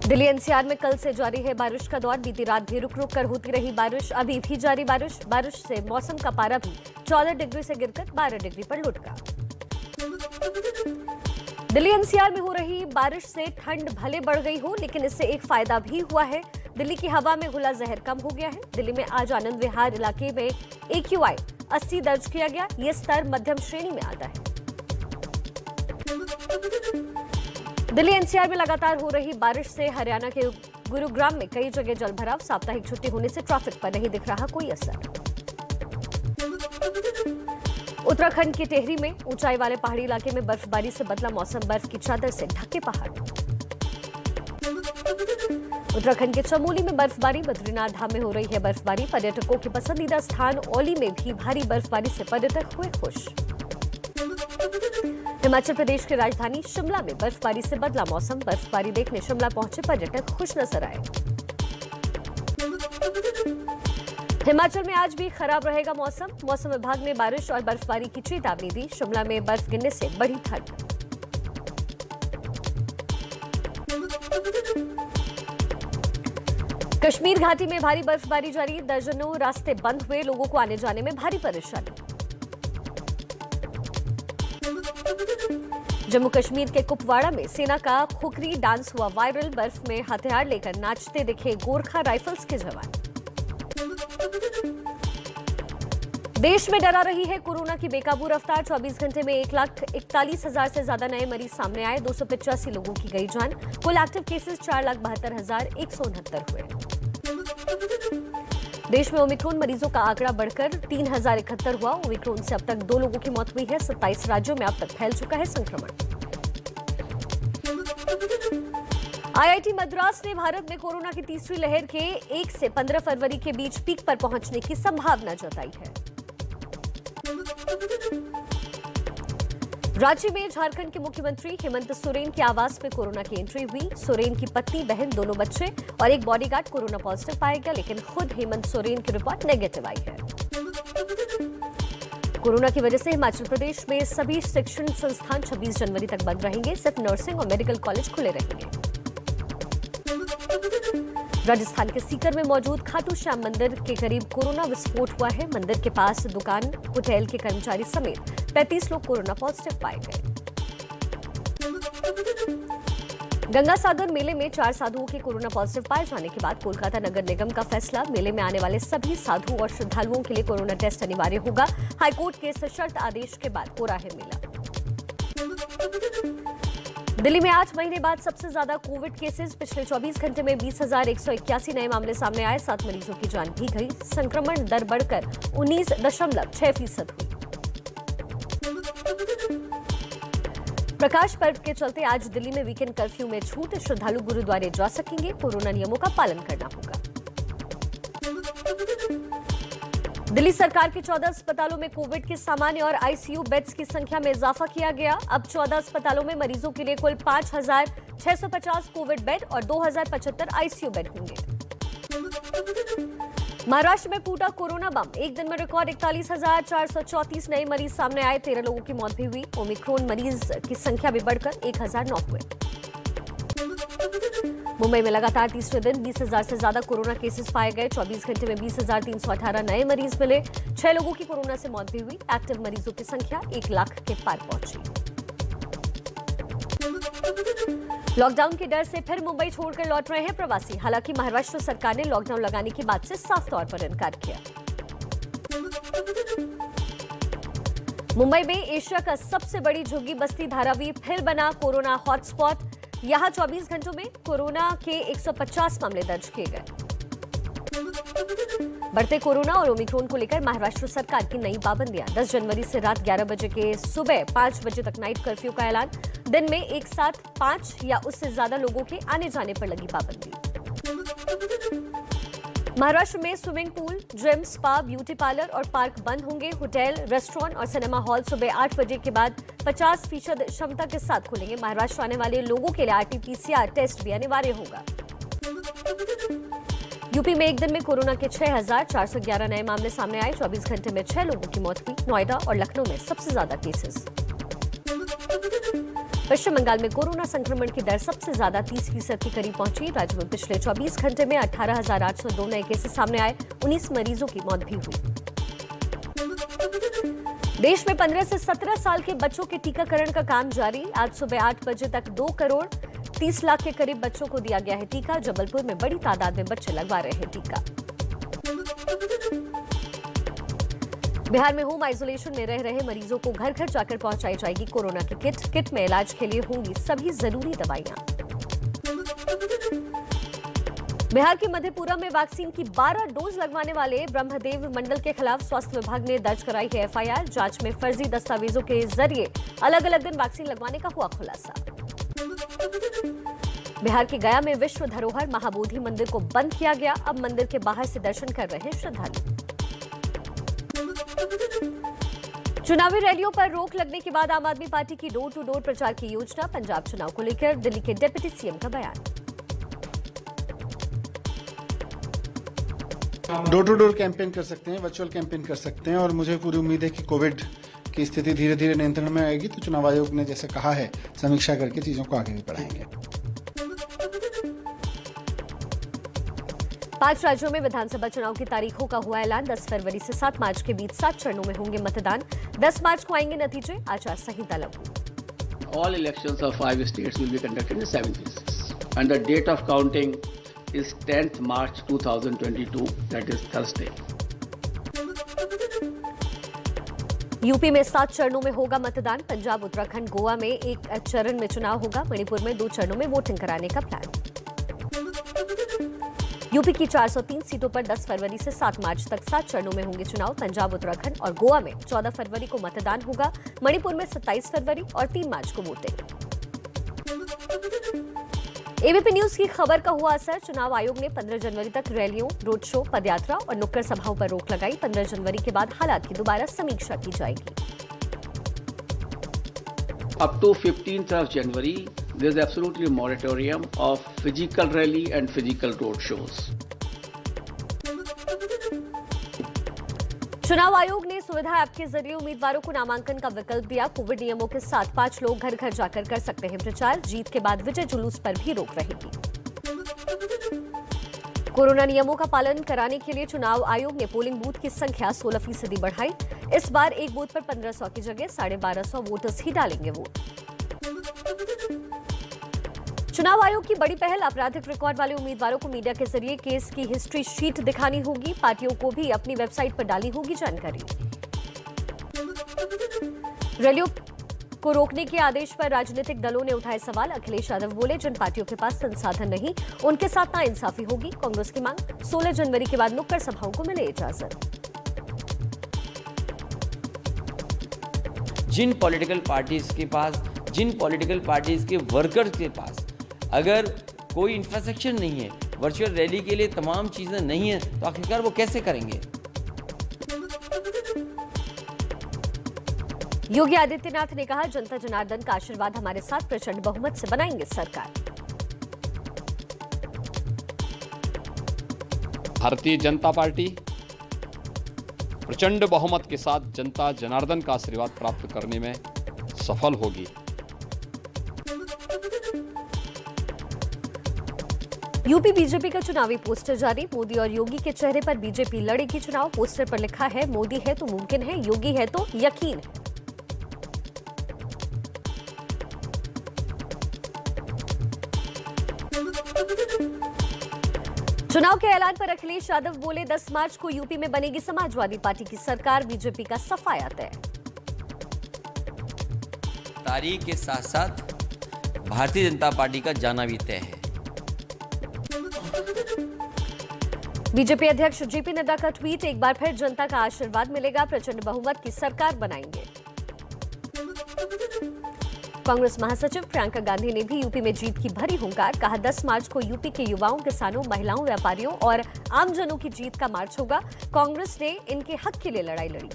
Delhi NCR में कल से जारी है बारिश का दौर। बीती रात भी रुक रुक कर होती रही बारिश, अभी भी जारी बारिश से मौसम का पारा भी 14 डिग्री से गिरकर 12 डिग्री पर लुढ़का। दिल्ली एनसीआर में हो रही बारिश से ठंड भले बढ़ गई हो, लेकिन इससे एक फायदा भी हुआ है। दिल्ली की हवा में घुला जहर कम हो गया है। दिल्ली में आज आनंद विहार इलाके में AQI 80 दर्ज किया गया। यह स्तर मध्यम श्रेणी में आता है। दिल्ली एनसीआर में लगातार हो रही बारिश से हरियाणा के गुरुग्राम में कई जगह जलभराव। साप्ताहिक छुट्टी होने से ट्रैफिक पर नहीं दिख रहा कोई असर। उत्तराखंड के टेहरी में ऊंचाई वाले पहाड़ी इलाके में बर्फबारी से बदला मौसम, बर्फ की चादर से ढके पहाड़। उत्तराखंड के चमोली में बर्फबारी, बद्रीनाथ धाम में हो रही है बर्फबारी। पर्यटकों के पसंदीदा स्थान औली में भी भारी बर्फबारी से पर्यटक हुए खुश। हिमाचल प्रदेश की राजधानी शिमला में बर्फबारी से बदला मौसम, बर्फबारी देखने शिमला पहुंचे पर्यटक खुश नजर आए। हिमाचल में आज भी खराब रहेगा मौसम। मौसम विभाग ने बारिश और बर्फबारी की चेतावनी दी। शिमला में बर्फ गिरने से बढ़ी ठंड। कश्मीर घाटी में भारी बर्फबारी जारी, दर्जनों रास्ते बंद हुए, लोगों को आने जाने में भारी परेशानी। जम्मू कश्मीर के कुपवाड़ा में सेना का खुखरी डांस हुआ वायरल, बर्फ में हथियार लेकर नाचते दिखे गोरखा राइफल्स के जवान। देश में डरा रही है कोरोना की बेकाबू रफ्तार। 24 घंटे में 1,41,000 से ज्यादा नए मरीज सामने आए। 285 लोगों की गई जान। कुल एक्टिव केसेस 4,72,169 हुए। देश में ओमिक्रॉन मरीजों का आंकड़ा बढ़कर 3,071 हुआ। ओमिक्रॉन से अब तक 2 लोगों की मौत हुई है। 27 राज्यों में अब तक फैल चुका है संक्रमण। IIT मद्रास ने भारत में कोरोना की तीसरी लहर के 1 से 15 फरवरी के बीच पीक पर पहुंचने की संभावना जताई है। रांची में झारखंड के मुख्यमंत्री हेमंत सोरेन के आवास में कोरोना की एंट्री हुई। सोरेन की पत्नी, बहन, दोनों बच्चे और एक बॉडीगार्ड कोरोना पॉजिटिव पाया गया, लेकिन खुद हेमंत सोरेन की रिपोर्ट नेगेटिव आई है। कोरोना की वजह से हिमाचल प्रदेश में सभी शिक्षण संस्थान 26 जनवरी तक बंद रहेंगे। सिर्फ नर्सिंग और मेडिकल कॉलेज खुले रहेंगे। राजस्थान के सीकर में मौजूद खाटू श्याम मंदिर के करीब कोरोना विस्फोट हुआ है। मंदिर के पास दुकान, होटल के कर्मचारी समेत 35 लोग कोरोना पॉजिटिव पाए गए। गंगा सागर मेले में 4 साधुओं के कोरोना पॉजिटिव पाए जाने के बाद कोलकाता नगर निगम का फैसला, मेले में आने वाले सभी साधु और श्रद्धालुओं के लिए कोरोना टेस्ट अनिवार्य होगा। हाईकोर्ट के सशर्त आदेश के बाद हो रहा है मेला। दिल्ली में 8 महीने बाद सबसे ज्यादा कोविड केसेस। पिछले 24 घंटे में 20,181 नए मामले सामने आए। 7 मरीजों की जान भी गई। संक्रमण दर बढ़कर 19.6% हुई। प्रकाश पर्व के चलते आज दिल्ली में वीकेंड कर्फ्यू में छूट। श्रद्धालु गुरुद्वारे जा सकेंगे। कोरोना नियमों का पालन करना होगा। दिल्ली सरकार के 14 अस्पतालों में कोविड के सामान्य और आईसीयू बेड्स की संख्या में इजाफा किया गया। अब 14 अस्पतालों में मरीजों के लिए कुल 5,650 कोविड बेड और 2,075 आईसीयू बेड होंगे। महाराष्ट्र में फूटा कोरोना बम। एक दिन में रिकॉर्ड 41,434 नए मरीज सामने आए। 13 लोगों की मौत भी हुई। ओमिक्रॉन मरीज की संख्या भी बढ़कर 1,009 हुए। मुंबई में लगातार तीसरे दिन 20,000 से ज्यादा कोरोना केसेस पाए गए। 24 घंटे में 20,318 नए मरीज मिले। 6 लोगों की कोरोना से मौत भी हुई। एक्टिव मरीजों की संख्या 1 लाख के पार पहुंची। लॉकडाउन के डर से फिर मुंबई छोड़कर लौट रहे हैं प्रवासी। हालांकि महाराष्ट्र सरकार ने लॉकडाउन लगाने की बात से साफ तौर पर इनकार किया। मुंबई में एशिया का सबसे बड़ी झुग्गी बस्ती धारावी फिर बना कोरोना हॉटस्पॉट। यहां 24 घंटों में कोरोना के 150 मामले दर्ज किए गए। बढ़ते कोरोना और ओमिक्रॉन को लेकर महाराष्ट्र सरकार की नई पाबंदियां। 10 जनवरी से रात 11 बजे के सुबह 5 बजे तक नाइट कर्फ्यू का ऐलान। दिन में एक साथ 5 या उससे ज्यादा लोगों के आने जाने पर लगी पाबंदी। महाराष्ट्र में swimming pool, gym, spa, beauty parlour और पार्क बंद होंगे। होटल, रेस्टोरेंट और सिनेमा हॉल सुबह 8 बजे के बाद 50% क्षमता के साथ खुलेंगे। महाराष्ट्र आने वाले लोगों के लिए RT-PCR टेस्ट भी अनिवार्य होगा। यूपी में एक दिन में कोरोना के 6,411 नए मामले सामने आए। 24 घंटे में 6 लोगों की मौत हुई। नोएडा और लखनऊ में सबसे ज्यादा केसेस। पश्चिम बंगाल में कोरोना संक्रमण की दर सबसे ज्यादा 30% के करीब पहुंची। राज्य में पिछले 24 घंटे में 18,802 नए केसेस सामने आए। 19 मरीजों की मौत भी हुई। देश में 15 से 17 साल के बच्चों के टीकाकरण का काम जारी। आज सुबह 8 बजे तक 2 करोड़ 30 लाख के करीब बच्चों को दिया गया है टीका। जबलपुर में बड़ी तादाद में बच्चे लगवा रहे हैं टीका। बिहार में होम आइसोलेशन में रह रहे मरीजों को घर घर जाकर पहुंचाई जाएगी कोरोना की किट। किट में इलाज के लिए होंगी सभी जरूरी दवाइयां। बिहार के मधेपुरा में वैक्सीन की 12 डोज लगवाने वाले ब्रह्मदेव मंडल के खिलाफ स्वास्थ्य विभाग ने दर्ज कराई है एफआईआर। जांच में फर्जी दस्तावेजों के जरिए अलग अलग दिन वैक्सीन लगवाने का हुआ खुलासा। बिहार के गया में विश्व धरोहर महाबोधि मंदिर को बंद किया गया। अब मंदिर के बाहर से दर्शन कर रहे हैं श्रद्धालु। चुनावी रैलियों पर रोक लगने के बाद आम आदमी पार्टी की डोर टू डोर प्रचार की योजना। पंजाब चुनाव को लेकर दिल्ली के डिप्टी सीएम का बयान। डोर टू डोर कैंपेन कर सकते हैं, वर्चुअल कैंपेन कर सकते हैं और मुझे पूरी उम्मीद है कि कोविड की स्थिति धीरे धीरे नियंत्रण में आएगी तो चुनाव आयोग ने जैसे कहा है समीक्षा करके चीजों को आगे भी बढ़ाएंगे। 5 राज्यों में विधानसभा चुनाव की तारीखों का हुआ ऐलान। 10 फरवरी से 7 मार्च के बीच 7 चरणों में होंगे मतदान। 10 मार्च को आएंगे नतीजे। आचार संहिता लागू। All elections of 5 states will be conducted in 7 phases, and the date of counting is 10th March 2022, that is Thursday. UP में 7 चरणों में होगा मतदान। पंजाब, उत्तराखंड, गोवा में 1 चरण में चुनाव होगा। मणिपुर में 2 चरणों में वोटिंग कराने का प्लान। यूपी की 403 सीटों पर 10 फरवरी से 7 मार्च तक 7 चरणों में होंगे चुनाव। पंजाब, उत्तराखंड और गोवा में 14 फरवरी को मतदान होगा। मणिपुर में 27 फरवरी और 3 मार्च को वोटिंग। एबीपी न्यूज की खबर का हुआ असर। चुनाव आयोग ने 15 जनवरी तक रैलियों, रोड शो, पदयात्रा और नुक्कड़ सभाओं पर रोक लगाई। 15 जनवरी के बाद हालात की दोबारा समीक्षा की जाएगी। Up to 15th of January, there is absolutely a moratorium of physical rally and physical road shows. चुनाव आयोग ने सुविधा ऐप के जरिए उम्मीदवारों को नामांकन का विकल्प दिया। कोविड नियमों के साथ 5 लोग घर घर जाकर कर सकते हैं प्रचार। जीत के बाद विजय जुलूस पर भी रोक रहेगी। कोरोना नियमों का पालन कराने के लिए चुनाव आयोग ने पोलिंग बूथ की संख्या 16% बढ़ाई। इस बार एक बूथ पर 1500 की जगह 1250 वोटर्स ही डालेंगे वोट। चुनाव आयोग की बड़ी पहल। आपराधिक रिकॉर्ड वाले उम्मीदवारों को मीडिया के जरिए केस की हिस्ट्री शीट दिखानी होगी। पार्टियों को भी अपनी वेबसाइट पर डाली होगी जानकारी। रैलियों को रोकने के आदेश पर राजनीतिक दलों ने उठाए सवाल। अखिलेश यादव बोले, जिन पार्टियों के पास संसाधन नहीं उनके साथ नाइंसाफी होगी। कांग्रेस की मांग, 16 जनवरी के बाद नुक्कड़ सभाओं को मिले इजाजत। जिन पॉलिटिकल पार्टीज के वर्कर्स के पास अगर कोई इंफ्रास्ट्रक्चर नहीं है, वर्चुअल रैली के लिए तमाम चीजें नहीं है, तो आखिरकार वो कैसे करेंगे? योगी आदित्यनाथ ने कहा, जनता जनार्दन का आशीर्वाद हमारे साथ, प्रचंड बहुमत से बनाएंगे सरकार। भारतीय जनता पार्टी प्रचंड बहुमत के साथ जनता जनार्दन का आशीर्वाद प्राप्त करने में सफल होगी। यूपी बीजेपी का चुनावी पोस्टर जारी। मोदी और योगी के चेहरे पर बीजेपी लड़ेगी चुनाव। पोस्टर पर लिखा है, मोदी है तो मुमकिन है, योगी है तो यकीन है। चुनाव के ऐलान पर अखिलेश यादव बोले, 10 मार्च को यूपी में बनेगी समाजवादी पार्टी की सरकार। बीजेपी का सफाया तय। तारीख के साथ साथ भारतीय जनता पार्टी का जाना भी तय है। बीजेपी अध्यक्ष जेपी नड्डा का ट्वीट, एक बार फिर जनता का आशीर्वाद मिलेगा, प्रचंड बहुमत की सरकार बनाएंगे। कांग्रेस महासचिव प्रियंका गांधी ने भी यूपी में जीत की भरी हुंकार। कहा, 10 मार्च को यूपी के युवाओं, किसानों, महिलाओं, व्यापारियों और आमजनों की जीत का मार्च होगा। कांग्रेस ने इनके हक के लिए लड़ाई लड़ी।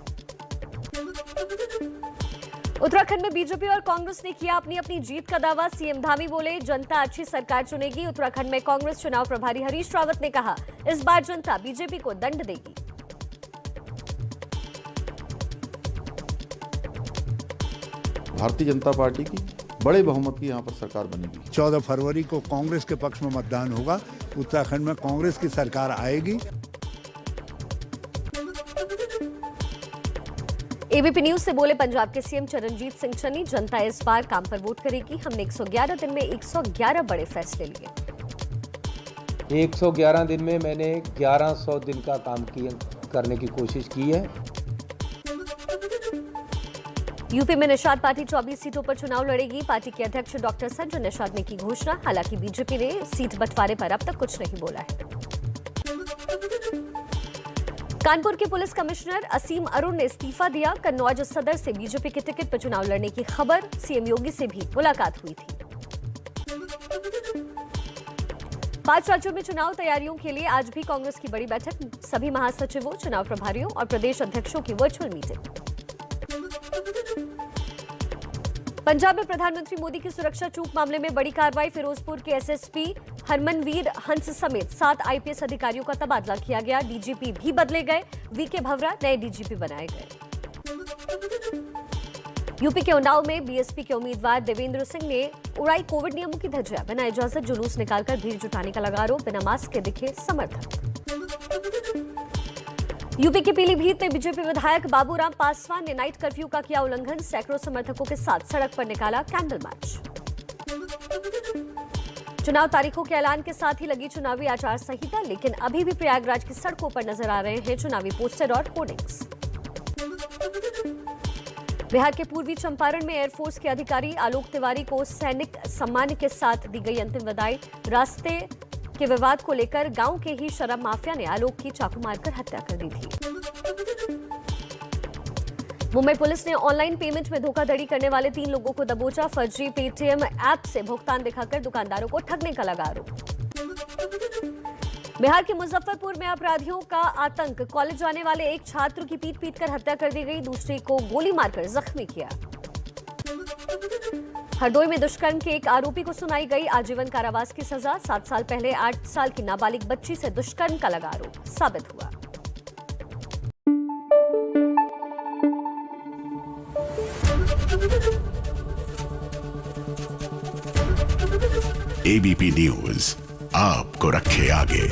उत्तराखंड में बीजेपी और कांग्रेस ने किया अपनी अपनी जीत का दावा। सीएम धामी बोले, जनता अच्छी सरकार चुनेगी। उत्तराखंड में कांग्रेस चुनाव प्रभारी हरीश रावत ने कहा, इस बार जनता बीजेपी को दंड देगी। भारतीय जनता पार्टी की बड़े बहुमत की यहाँ पर सरकार बनेगी। 14 फरवरी को कांग्रेस के पक्ष में मतदान होगा। उत्तराखंड में कांग्रेस की सरकार आएगी। एबीपी न्यूज से बोले पंजाब के सीएम चरणजीत सिंह चन्नी, जनता इस बार काम पर वोट करेगी। हमने 111 दिन में 111 बड़े फैसले लिए। 111 दिन में मैंने 1100 दिन का काम करने की कोशिश की है। यूपी में निषाद पार्टी 24 सीटों पर चुनाव लड़ेगी। पार्टी के अध्यक्ष डॉक्टर संजय निषाद ने की घोषणा। हालांकि बीजेपी ने सीट बंटवारे पर अब तक कुछ नहीं बोला है। कानपुर के पुलिस कमिश्नर असीम अरुण ने इस्तीफा दिया। कन्नौज सदर से बीजेपी के टिकट पर चुनाव लड़ने की खबर। सीएम योगी से भी मुलाकात हुई थी। 5 राज्यों में चुनाव तैयारियों के लिए आज भी कांग्रेस की बड़ी बैठक। सभी महासचिवों, चुनाव प्रभारियों और प्रदेश अध्यक्षों की वर्चुअल मीटिंग। पंजाब में प्रधानमंत्री मोदी की सुरक्षा चूक मामले में बड़ी कार्रवाई। फिरोजपुर के एसएसपी हरमनवीर हंस समेत 7 आईपीएस अधिकारियों का तबादला किया गया। डीजीपी भी बदले गए। वीके भवरा नए डीजीपी बनाए गए। यूपी के उन्नाव में बीएसपी के उम्मीदवार देवेंद्र सिंह ने उड़ाई कोविड नियमों की धज्जियां। बिना इजाजत जुलूस निकालकर भीड़ जुटाने का लगा आरोप। बिना मास्क के दिखे समर्थक। यूपी के पीलीभीत में बीजेपी विधायक बाबूराम पासवान ने नाइट कर्फ्यू का किया उल्लंघन। सैकड़ों समर्थकों के साथ सड़क पर निकाला कैंडल मार्च। चुनाव तारीखों के ऐलान के साथ ही लगी चुनावी आचार संहिता, लेकिन अभी भी प्रयागराज की सड़कों पर नजर आ रहे हैं चुनावी पोस्टर और होर्डिंग्स। बिहार के पूर्वी चंपारण में एयरफोर्स के अधिकारी आलोक तिवारी को सैनिक सम्मान के साथ दी गई अंतिम विदाई। रास्ते के विवाद को लेकर गांव के ही शराब माफिया ने आलोक की चाकू मारकर हत्या कर दी थी। मुंबई पुलिस ने ऑनलाइन पेमेंट में धोखाधड़ी करने वाले 3 लोगों को दबोचा। फर्जी पेटीएम ऐप से भुगतान दिखाकर दुकानदारों को ठगने का लगा आरोप। बिहार के मुजफ्फरपुर में अपराधियों का आतंक। कॉलेज जाने वाले एक छात्र की पीट कर हत्या कर दी गई। दूसरे को गोली मारकर जख्मी किया। हरदोई में दुष्कर्म के एक आरोपी को सुनाई गई आजीवन कारावास की सजा। 7 साल पहले 8 साल की नाबालिग बच्ची से दुष्कर्म का लगा आरोप साबित हुआ। एबीपी न्यूज आपको रखे आगे।